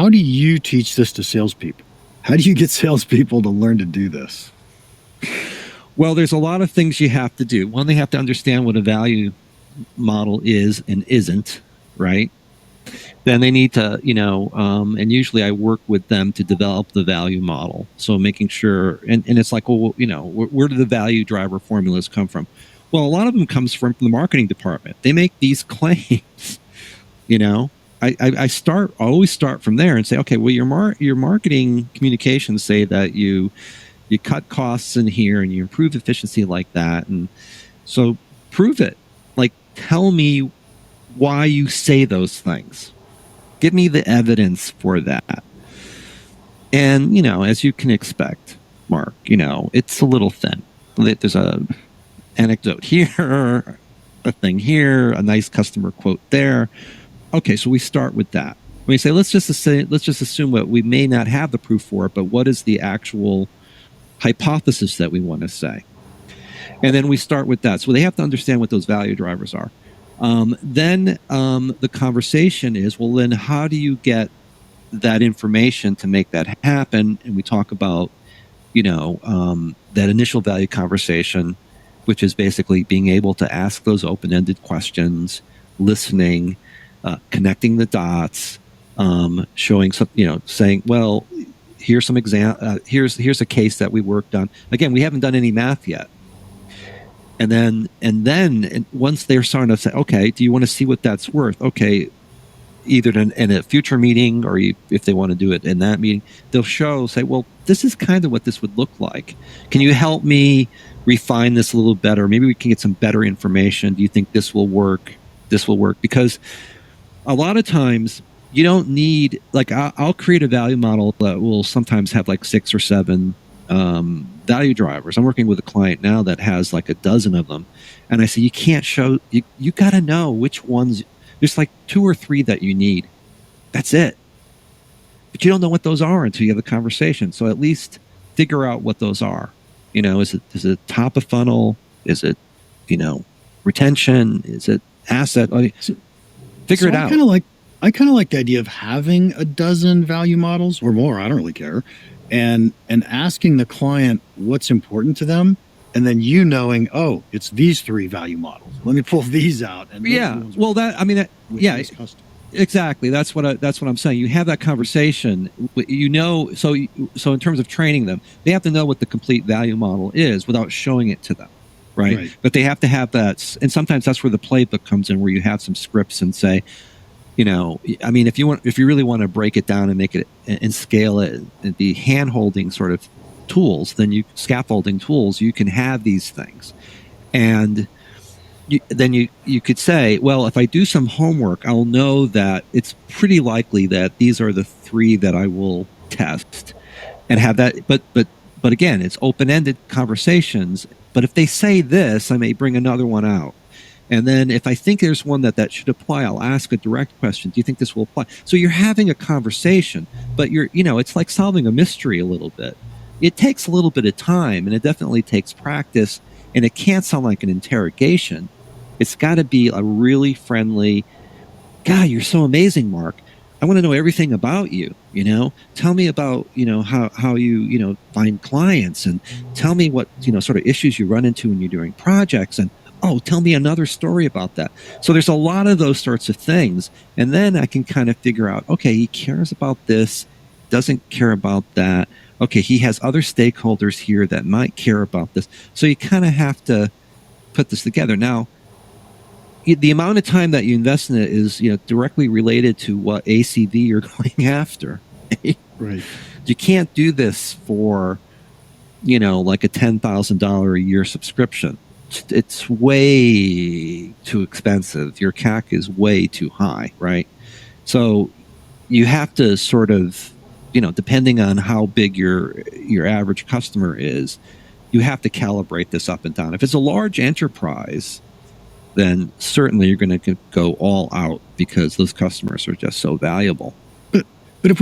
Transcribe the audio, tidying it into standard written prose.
how do you teach this to salespeople? How do you get salespeople to learn to do this? Well, there's a lot of things you have to do. One, they have to understand what a value model is and isn't, right? Then they need to, and usually I work with them to develop the value model. So making sure, and it's like, well, where do the value driver formulas come from? Well, a lot of them comes from the marketing department. They make these claims, I always start from there and say, okay, well, your marketing communications say that you cut costs in here and you improve efficiency like that. And so prove it. Like, tell me why you say those things. Give me the evidence for that. And, as you can expect, Mark, it's a little thin. There's a anecdote here, a thing here, a nice customer quote there. Okay, so we start with that. We say, let's just assume what we may not have the proof for it, but what is the actual hypothesis that we want to say? And then we start with that. So they have to understand what those value drivers are. Then the conversation is, well, then how do you get that information to make that happen? And we talk about, that initial value conversation, which is basically being able to ask those open-ended questions, listening, connecting the dots, showing some, saying, well, here's some here's a case that we worked on. Again, we haven't done any math yet. And then once they're starting to say, okay, do you want to see what that's worth? Okay, either in a future meeting or if they want to do it in that meeting, they'll say, well, this is kind of what this would look like. Can you help me refine this a little better? Maybe we can get some better information. Do you think this will work? This will work? Because a lot of times you don't need, like, I'll create a value model that will sometimes have like 6 or 7 value drivers. I'm working with a client now that has like a dozen of them. And I say, you can't show, you got to know which ones, there's like 2 or 3 that you need. That's it. But you don't know what those are until you have a conversation. So at least figure out what those are. Is it top of funnel? Is it, retention? Is it asset? Figure it out. I kind of like the idea of having a dozen value models or more. I don't really care. And asking the client what's important to them, and then knowing, oh, it's these 3 value models. Let me pull these out. And exactly. That's what I'm saying. You have that conversation. So in terms of training them, they have to know what the complete value model is without showing it to them, right? But they have to have that, and sometimes that's where the playbook comes in, where you have some scripts and say, if you really want to break it down and make it and scale it, the hand-holding sort of tools, then scaffolding tools, you can have these things. And then you could say, well, if I do some homework, I'll know that it's pretty likely that these are the 3 that I will test and have that. But again, it's open-ended conversations. But if they say this, I may bring another one out. And then if I think there's one that should apply, I'll ask a direct question. Do you think this will apply? So you're having a conversation, but it's like solving a mystery a little bit. It takes a little bit of time, and it definitely takes practice, and it can't sound like an interrogation. It's got to be a really friendly, God, you're so amazing, Mark. I want to know everything about you, Tell me about, how you, find clients, and tell me what, sort of issues you run into when you're doing projects, and oh, tell me another story about that. So there's a lot of those sorts of things. And then I can kind of figure out, okay, he cares about this, doesn't care about that. Okay, he has other stakeholders here that might care about this. So you kind of have to put this together. Now, the amount of time that you invest in it is, directly related to what ACV you're going after. Right. You can't do this for, like a $10,000 a year subscription. It's way too expensive. Your CAC is way too high, right? So you have to sort of, depending on how big your average customer is, you have to calibrate this up and down. If it's a large enterprise, then certainly you're going to go all out because those customers are just so valuable.